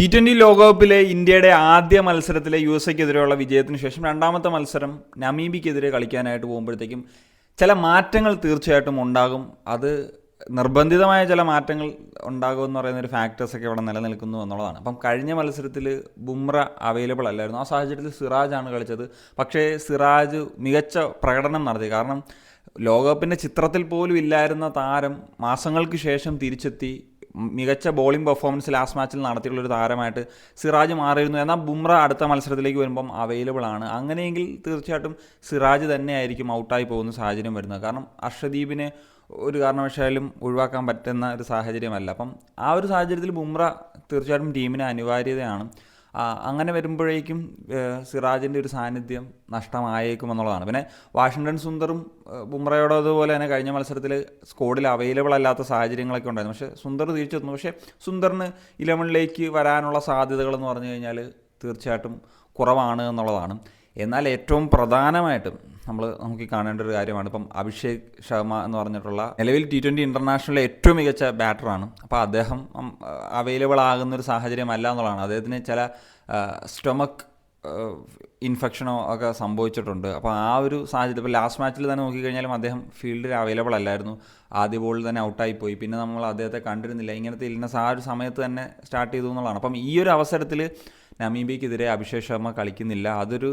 T20 ലോകകപ്പിലെ ഇന്ത്യയുടെ ആദ്യ മത്സരത്തിലെ USA-ക്കെതിരെയുള്ള വിജയത്തിന് ശേഷം രണ്ടാമത്തെ മത്സരം നമീബിക്കെതിരെ കളിക്കാനായിട്ട് പോകുമ്പോഴത്തേക്കും ചില മാറ്റങ്ങൾ തീർച്ചയായിട്ടും ഉണ്ടാകും. അത് നിർബന്ധിതമായ ചില മാറ്റങ്ങൾ ഉണ്ടാകുമെന്ന് പറയുന്ന ഒരു ഫാക്ടേഴ്സൊക്കെ ഇവിടെ നിലനിൽക്കുന്നു എന്നുള്ളതാണ്. അപ്പം കഴിഞ്ഞ മത്സരത്തിൽ ബുംറ അവൈലബിൾ അല്ലായിരുന്നു. ആ സാഹചര്യത്തിൽ സിറാജാണ് കളിച്ചത്. പക്ഷേ സിറാജ് മികച്ച പ്രകടനം നടത്തി. കാരണം ലോകകപ്പിൻ്റെ ചിത്രത്തിൽ പോലും ഇല്ലായിരുന്ന താരം മാസങ്ങൾക്ക് ശേഷം തിരിച്ചെത്തി മികച്ച ബോളിംഗ് പെർഫോമൻസ് ലാസ്റ്റ് മാച്ചിൽ നടത്തിയിട്ടുള്ളൊരു താരമായിട്ട് സിറാജ് മാറിയിരുന്നു. എന്നാൽ ബുംറ അടുത്ത മത്സരത്തിലേക്ക് വരുമ്പം അവൈലബിൾ ആണ്. അങ്ങനെയെങ്കിൽ തീർച്ചയായിട്ടും സിറാജ് തന്നെയായിരിക്കും ഔട്ടായി പോകുന്ന സാഹചര്യം വരുന്നത്. കാരണം അർഷദീപിനെ ഒരു കാരണവശാലും ഒഴിവാക്കാൻ പറ്റുന്ന ഒരു സാഹചര്യമല്ല. അപ്പം ആ ഒരു സാഹചര്യത്തിൽ ബുംറ തീർച്ചയായിട്ടും ടീമിന് അനിവാര്യതയാണ്. അങ്ങനെ വരുമ്പോഴേക്കും സിറാജിൻ്റെ ഒരു സാന്നിധ്യം നഷ്ടമായേക്കും എന്നുള്ളതാണ്. പിന്നെ വാഷിങ്ടൺ സുന്ദറും ബുംറയോടതുപോലെ തന്നെ കഴിഞ്ഞ മത്സരത്തിൽ സ്ക്വാഡിൽ അവൈലബിൾ അല്ലാത്ത സാഹചര്യങ്ങളൊക്കെ ഉണ്ടായിരുന്നു. പക്ഷേ സുന്ദർ തിരിച്ചു വന്നു. പക്ഷേ സുന്ദറിന് 11ലേക്ക് വരാനുള്ള സാധ്യതകളെന്ന് പറഞ്ഞു കഴിഞ്ഞാൽ തീർച്ചയായിട്ടും കുറവാണ് എന്നുള്ളതാണ്. എന്നാൽ ഏറ്റവും പ്രധാനമായിട്ടും നമുക്ക് കാണേണ്ട ഒരു കാര്യമാണ് ഇപ്പം അഭിഷേക് ശർമ്മ എന്ന് പറഞ്ഞിട്ടുള്ള നിലവിൽ T20 ഇൻ്റർനാഷണലിലെ ഏറ്റവും മികച്ച ബാറ്ററാണ്. അപ്പോൾ അദ്ദേഹം അവൈലബിൾ ആകുന്നൊരു സാഹചര്യമല്ല എന്നുള്ളതാണ്. അദ്ദേഹത്തിന് ചില സ്റ്റൊമക്ക് ഇൻഫെക്ഷനോ ഒക്കെ സംഭവിച്ചിട്ടുണ്ട്. അപ്പോൾ ആ ഒരു സാഹചര്യം ഇപ്പോൾ ലാസ്റ്റ് മാച്ചിൽ തന്നെ നോക്കിക്കഴിഞ്ഞാലും അദ്ദേഹം ഫീൽഡിൽ അവൈലബിൾ അല്ലായിരുന്നു. ആദ്യ ബോളിൽ തന്നെ ഔട്ടായിപ്പോയി. പിന്നെ നമ്മൾ അദ്ദേഹത്തെ കണ്ടിരുന്നില്ല. ഇങ്ങനത്തെ ഇൽനസ് ആ ഒരു സമയത്ത് തന്നെ സ്റ്റാർട്ട് ചെയ്തു എന്നുള്ളതാണ്. അപ്പം ഈ ഒരു അവസരത്തിൽ നമീബിയക്കെതിരെ അഭിഷേക് ശർമ്മ കളിക്കുന്നില്ല. അതൊരു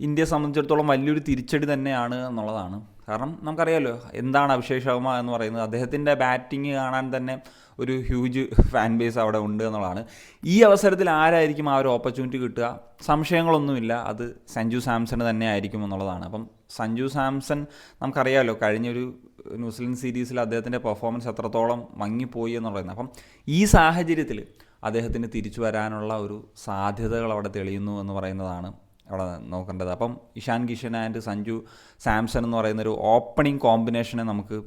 ഇന്ത്യയെ സംബന്ധിച്ചിടത്തോളം വലിയൊരു തിരിച്ചടി തന്നെയാണ് എന്നുള്ളതാണ്. കാരണം നമുക്കറിയാമല്ലോ എന്താണ് അഭിഷേക് ശർമ്മ എന്ന് പറയുന്നത്. അദ്ദേഹത്തിൻ്റെ ബാറ്റിംഗ് കാണാൻ തന്നെ ഒരു ഹ്യൂജ് ഫാൻ ബേസ് അവിടെ ഉണ്ട് എന്നുള്ളതാണ്. ഈ അവസരത്തിൽ ആരായിരിക്കും ആ ഒരു ഓപ്പർച്യൂണിറ്റി കിട്ടുക? സംശയങ്ങളൊന്നുമില്ല, അത് സഞ്ജു സാംസൺ തന്നെ ആയിരിക്കും എന്നുള്ളതാണ്. അപ്പം സഞ്ജു സാംസൺ നമുക്കറിയാമല്ലോ കഴിഞ്ഞൊരു ന്യൂസിലൻഡ് സീരീസിൽ അദ്ദേഹത്തിൻ്റെ പെർഫോമൻസ് എത്രത്തോളം മങ്ങിപ്പോയി എന്ന് പറയുന്നത്. അപ്പം ഈ സാഹചര്യത്തിൽ അദ്ദേഹത്തിന് തിരിച്ചു വരാനുള്ള ഒരു സാധ്യതകൾ അവിടെ തെളിയുന്നു എന്ന് പറയുന്നതാണ് അവിടെ നോക്കേണ്ടത്. അപ്പം ഇഷാൻ കിഷൻ ആൻഡ് സഞ്ജു സാംസൺ എന്ന് പറയുന്നൊരു ഓപ്പണിംഗ് കോമ്പിനേഷനെ നമുക്ക്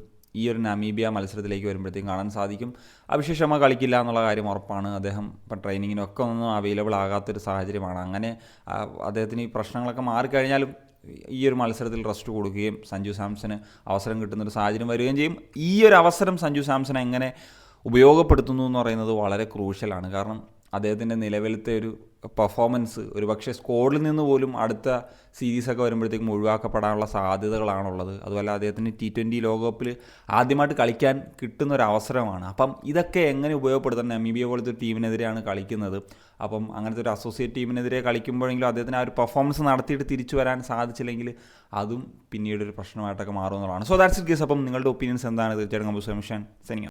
ഈ ഒരു നമീബിയ മത്സരത്തിലേക്ക് വരുമ്പോഴത്തേക്കും കാണാൻ സാധിക്കും. അഭിഷേക് ശർമ്മ കളിക്കില്ല എന്നുള്ള കാര്യം ഉറപ്പാണ്. അദ്ദേഹം ഇപ്പം ട്രെയിനിങ്ങിനൊക്കെ ഒന്നും അവൈലബിൾ ആകാത്തൊരു സാഹചര്യമാണ്. അങ്ങനെ അദ്ദേഹത്തിന് ഈ പ്രശ്നങ്ങളൊക്കെ മാറിക്കഴിഞ്ഞാലും ഈ ഒരു മത്സരത്തിൽ റെസ്റ്റ് കൊടുക്കുകയും സഞ്ജു സാംസന് അവസരം കിട്ടുന്നൊരു സാഹചര്യം വരികയും ചെയ്യും. ഈ ഒരു അവസരം സഞ്ജു സാംസൺ എങ്ങനെ ഉപയോഗപ്പെടുത്തുന്നു എന്ന് പറയുന്നത് വളരെ ക്രൂഷ്യലാണ്. കാരണം അദ്ദേഹത്തിൻ്റെ നിലവിലത്തെ ഒരു പെർഫോമൻസ് ഒരു പക്ഷേ സ്ക്വാഡിൽ നിന്ന് പോലും അടുത്ത സീരീസൊക്കെ വരുമ്പോഴത്തേക്കും ഒഴിവാക്കപ്പെടാനുള്ള സാധ്യതകളാണുള്ളത്. അതുപോലെ അദ്ദേഹത്തിന് T20 ലോകകപ്പിൽ ആദ്യമായിട്ട് കളിക്കാൻ കിട്ടുന്നൊരു അവസരമാണ്. അപ്പം ഇതൊക്കെ എങ്ങനെ ഉപയോഗപ്പെടുത്താൻ നമീബിയ പോലത്തെ ഒരു ടീമിനെതിരെയാണ് കളിക്കുന്നത്. അപ്പം അങ്ങനത്തെ ഒരു അസോസിയേറ്റ് ടീമിനെതിരെ കളിക്കുമ്പോഴെങ്കിലും അദ്ദേഹത്തിന് ആ ഒരു പെർഫോമൻസ് നടത്തിയിട്ട് തിരിച്ചു വരാൻ സാധിച്ചില്ലെങ്കിൽ അതും പിന്നീട് ഒരു പ്രശ്നമായിട്ടൊക്കെ മാറുമെന്നുള്ളതാണ്. So that's it guys. അപ്പം നിങ്ങളുടെ ഒപ്പീനിയൻസ് എന്താണ്? തീർച്ചയായിട്ടും കമ്പൂസ് മിഷൻ സെനിങ്.